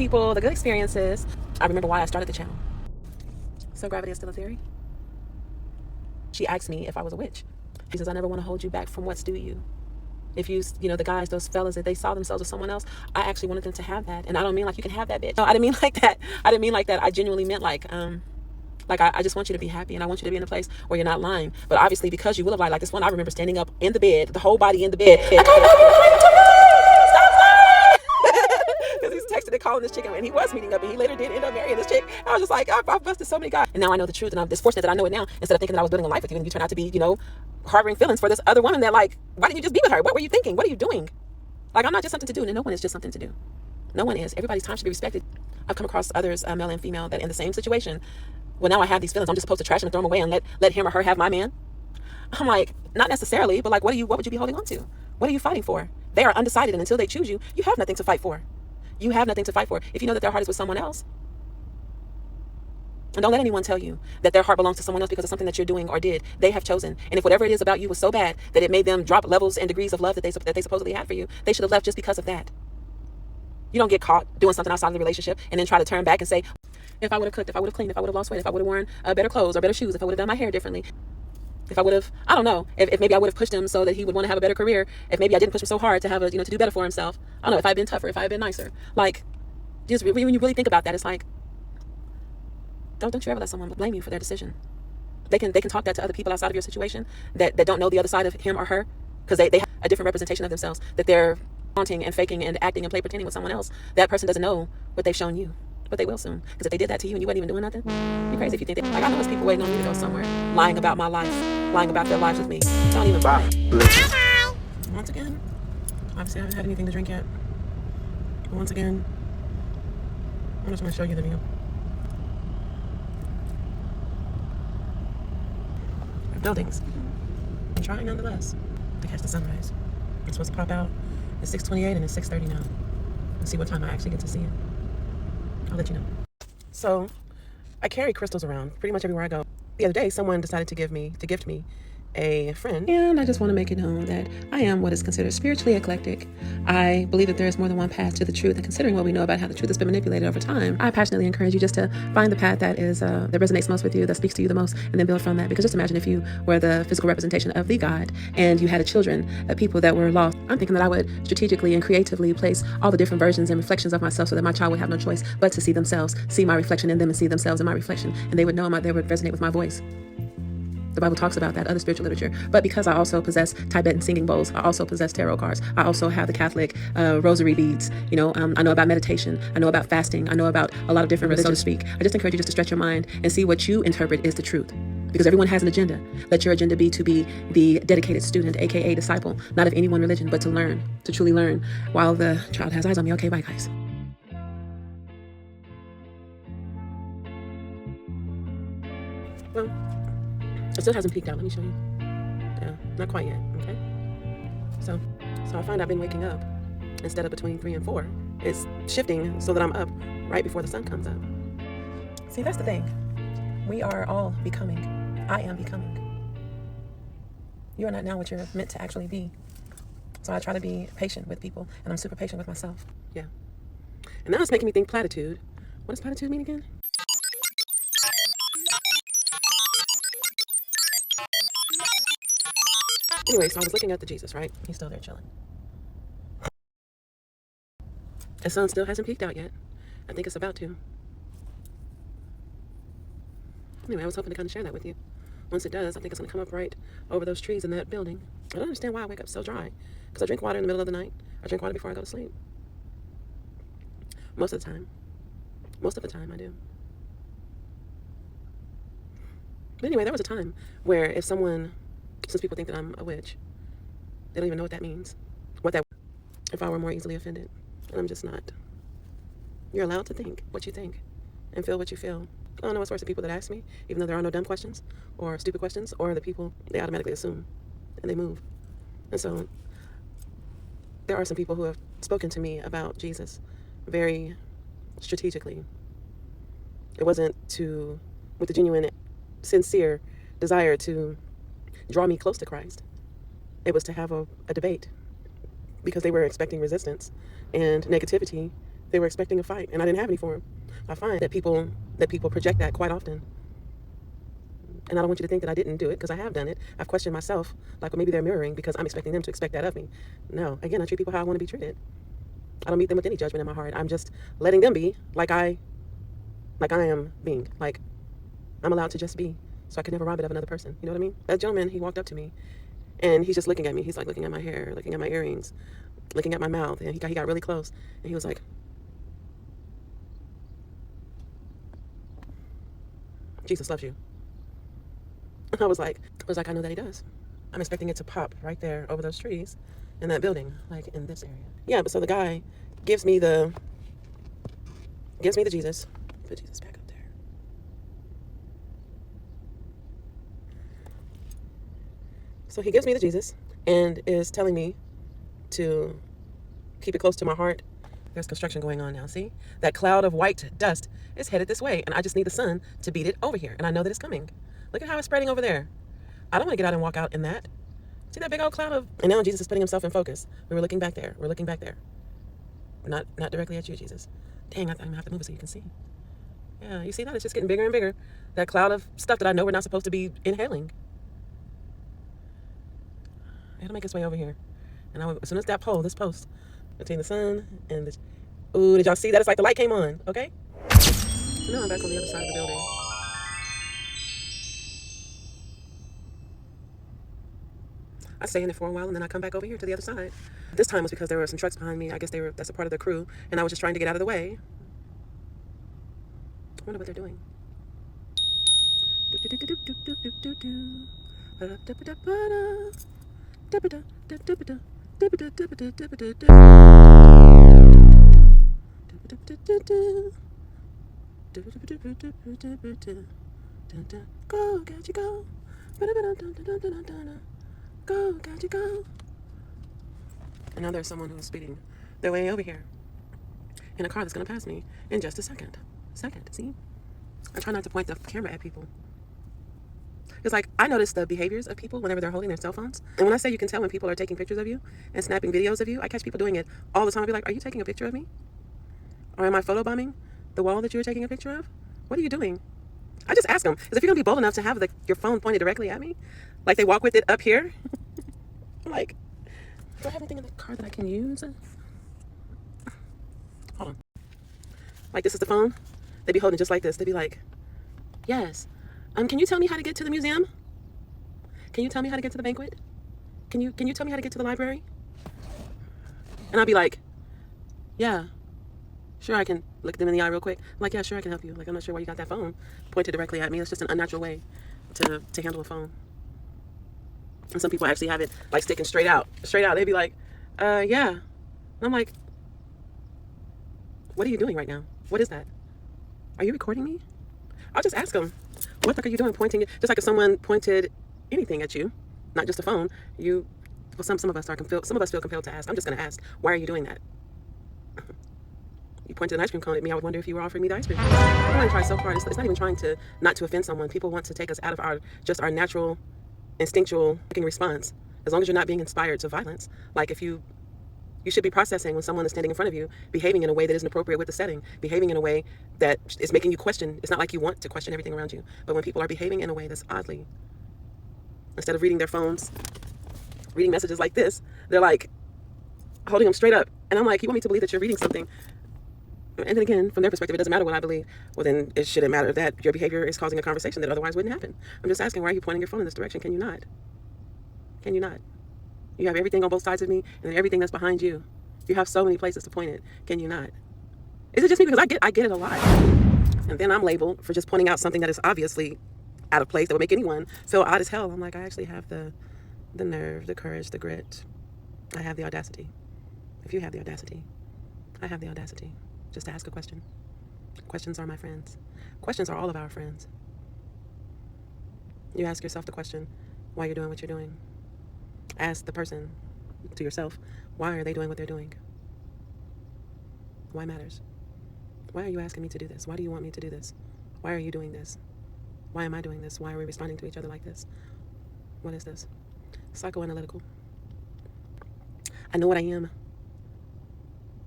people, the good experiences. I remember why I started the channel. So gravity is still a theory. She asked me if I was a witch. She says, I never want to hold you back from what's due you. If you the guys, those fellas, if they saw themselves with someone else, I actually wanted them to have that. And I don't mean like you can have that, bitch. No, I didn't mean like that. I didn't mean like that. I genuinely meant like I just want you to be happy, and I want you to be in a place where you're not lying. But obviously, because you will have lied, like this one, I remember standing up in the bed, the whole body in the bed. Because he's texting and calling this chick, and he was meeting up, and he later did end up marrying this chick. I was just like, I've busted so many guys. And now I know the truth, and I'm just fortunate that I know it now, instead of thinking that I was building a life with you, and you turn out to be, harboring feelings for this other woman that, like, why didn't you just be with her? What were you thinking? What are you doing? Like, I'm not just something to do, and no one is just something to do. No one is. Everybody's time should be respected. I've come across others, male and female, that in the same situation, well, now I have these feelings, I'm just supposed to trash them and throw them away and let him or her have my man. I'm like, not necessarily, but like, what would you be holding on to? What are you fighting for? They are undecided, and until they choose you, you have nothing to fight for. You have nothing to fight for. If you know that their heart is with someone else, and don't let anyone tell you that their heart belongs to someone else because of something that you're doing or did. They have chosen. And if whatever it is about you was so bad that it made them drop levels and degrees of love that they supposedly had for you, they should have left just because of that. You don't get caught doing something outside of the relationship and then try to turn back and say, if I would have cooked, if I would have cleaned, if I would have lost weight, if I would have worn better clothes or better shoes, if I would have done my hair differently, if I would have, I don't know, if maybe I would have pushed him so that he would want to have a better career, if maybe I didn't push him so hard to have to do better for himself. I don't know, if I had been tougher, if I had been nicer. Like, just when you really think about that, it's like, don't you ever let someone blame you for their decision. They can talk that to other people outside of your situation that don't know the other side of him or her, because they have a different representation of themselves, that they're haunting and faking and acting and pretending with someone else. That person doesn't know what they've shown you, but they will soon. Because if they did that to you and you wasn't even doing nothing, you're crazy if you think that. Like, I know there's people waiting on me to go somewhere, lying about my life, lying about their lives with me. Don't even bother. Once again, obviously I haven't had anything to drink yet. But once again, I'm just going to show you the view. Buildings. I'm trying nonetheless to catch the sunrise. It's supposed to pop out at 6:28 and it's 6:30 now. Let's see what time I actually get to see it. I'll let you know. So I carry crystals around pretty much everywhere I go. The other day, someone decided to gift me a friend. And I just want to make it known that I am what is considered spiritually eclectic. I believe that there is more than one path to the truth, and considering what we know about how the truth has been manipulated over time, I passionately encourage you just to find the path that is that resonates most with you, that speaks to you the most, and then build from that. Because just imagine if you were the physical representation of the God and you had children, people that were lost. I'm thinking that I would strategically and creatively place all the different versions and reflections of myself so that my child would have no choice but to see themselves, see my reflection in them, and see themselves in my reflection, and they would know they would resonate with my voice. The Bible talks about that, other spiritual literature. But because I also possess Tibetan singing bowls, I also possess tarot cards. I also have the Catholic rosary beads. I know about meditation. I know about fasting. I know about a lot of different religions, so to speak. I just encourage you just to stretch your mind and see what you interpret is the truth. Because everyone has an agenda. Let your agenda be to be the dedicated student, aka disciple, not of any one religion, but to learn, to truly learn. While the child has eyes on me. Okay, bye guys. Well, it still hasn't peaked out. Let me show you. Yeah, not quite yet. Okay. So I find I've been waking up instead of between 3 and 4. It's shifting so that I'm up right before the sun comes up. See, that's the thing. We are all becoming. I am becoming. You are not now what you're meant to actually be. So I try to be patient with people, and I'm super patient with myself. Yeah. And now it's making me think platitude. What does platitude mean again? Anyway, so I was looking at the Jesus, right? He's still there chilling. The sun still hasn't peaked out yet. I think it's about to. Anyway, I was hoping to kind of share that with you. Once it does, I think it's going to come up right over those trees in that building. I don't understand why I wake up so dry. Because I drink water in the middle of the night. I drink water before I go to sleep. Most of the time. Most of the time I do. But anyway, there was a time where since people think that I'm a witch, they don't even know what that means. If I were more easily offended. And I'm just not. You're allowed to think what you think and feel what you feel. I don't know what's worse, the people that ask me, even though there are no dumb questions or stupid questions, or the people, they automatically assume and they move. And so there are some people who have spoken to me about Jesus very strategically. It wasn't with a genuine, sincere desire to draw me close to Christ. It was to have a debate, because they were expecting resistance and negativity They were expecting a fight, and I didn't have any for them. I find that people project that quite often. And I don't want you to think that I didn't do it, because I have done it. I've questioned myself, like, well, maybe they're mirroring because I'm expecting them to expect that of me. No, again, I treat people how I want to be treated. I don't meet them with any judgment in my heart. I'm just letting them be like I am being. Like, I'm allowed to just be, so I can never rob it of another person. You know what I mean? That gentleman, he walked up to me, and he's just looking at me. He's like looking at my hair, looking at my earrings, looking at my mouth, and he got really close, and he was like, Jesus loves you. I was like, I know that he does. I'm expecting it to pop right there over those trees in that building, like in this area. Yeah, but so the guy gives me the Jesus. Put Jesus back up there. So he gives me the Jesus and is telling me to keep it close to my heart. There's construction going on now. See? That cloud of white dust is headed this way, and I just need the sun to beat it over here. And I know that it's coming. Look at how it's spreading over there. I don't want to get out and walk out in that. See that big old cloud of... And now Jesus is putting himself in focus. We were looking back there. We're looking back there. Not directly at you, Jesus. Dang, I'm going to have to move it so you can see. Yeah, you see that? It's just getting bigger and bigger. That cloud of stuff that I know we're not supposed to be inhaling. It'll make its way over here. And as soon as this post, between the sun and the... Ooh, did y'all see that? It's like the light came on, okay? So now I'm back on the other side of the building. I stay in it for a while, and then I come back over here to the other side. This time was because there were some trucks behind me. I guess that's a part of the crew, and I was just trying to get out of the way. I wonder what they're doing. Go, got you go. Go, got you go. And now there's someone who's speeding their way over here in a car that's going to pass me in just a second. See? I try not to point the camera at people. Because, like, I notice the behaviors of people whenever they're holding their cell phones. And when I say you can tell when people are taking pictures of you and snapping videos of you, I catch people doing it all the time. I'll be like, are you taking a picture of me? Or am I photobombing the wall that you were taking a picture of? What are you doing? I just ask them. Because if you're going to be bold enough to have your phone pointed directly at me, like they walk with it up here, I'm like, do I have anything in the car that I can use? Hold on. Like, this is the phone. They'd be holding it just like this. They'd be like, yes. Can you tell me how to get to the museum? Can you tell me how to get to the banquet? Can you tell me how to get to the library? And I'd be like, yeah, sure, I can look them in the eye real quick. I'm like, yeah, sure, I can help you. Like, I'm not sure why you got that phone pointed directly at me. It's just an unnatural way to handle a phone. And some people actually have it like sticking straight out. They'd be like, yeah. And I'm like, what are you doing right now? What is that? Are you recording me? I'll just ask them, what the fuck are you doing pointing? Just like if someone pointed anything at you, not just a phone, some of us feel compelled to ask. I'm just going to ask, why are you doing that? You pointed an ice cream cone at me. I would wonder if you were offering me the ice cream cone. I'm going to try so hard. It's not even trying to not to offend someone. People want to take us out of our natural, instinctual response. As long as you're not being inspired to violence. Like if you should be processing when someone is standing in front of you, behaving in a way that isn't appropriate with the setting, behaving in a way that is making you question. It's not like you want to question everything around you, but when people are behaving in a way that's oddly, instead of reading their phones, reading messages like this, they're like holding them straight up. And I'm like, you want me to believe that you're reading something? And then again, from their perspective, it doesn't matter what I believe. Well, then it shouldn't matter that your behavior is causing a conversation that otherwise wouldn't happen. I'm just asking, why are you pointing your phone in this direction? Can you not? Can you not? You have everything on both sides of me, and then everything that's behind you. You have so many places to point it. Can you not? Is it just me? Because I get it a lot. And then I'm labeled for just pointing out something that is obviously out of place that would make anyone feel odd as hell. I'm like, I actually have the nerve, the courage, the grit. I have the audacity. If you have the audacity, I have the audacity. Just to ask a question. Questions are my friends. Questions are all of our friends. You ask yourself the question, why you're doing what you're doing. Ask the person to yourself, why are they doing what they're doing? Why matters? Why are you asking me to do this? Why do you want me to do this? Why are you doing this? Why am I doing this? Why are we responding to each other like this? What is this? Psychoanalytical. I know what I am.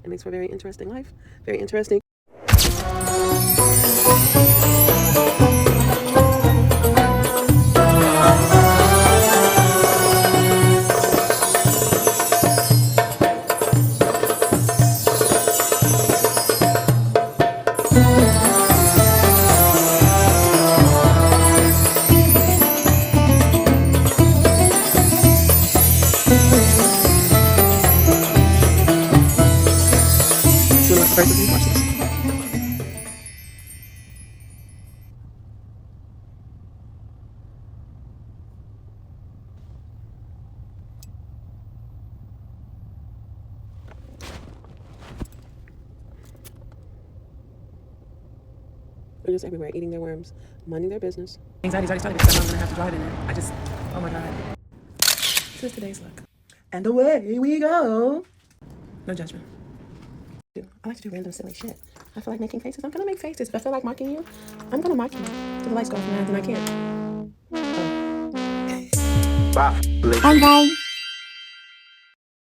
It makes for a very interesting life. Very interesting. Versus resources. They're just everywhere, eating their worms, minding their business. Anxiety's already started because I'm gonna have to drive in it. Oh my god. This is today's look. And away we go. No judgment. I like to do random silly shit. I feel like making faces. I'm gonna make faces. If I feel like marking you, I'm gonna mark you. Till the lights go off and I can't. Oh. Bye.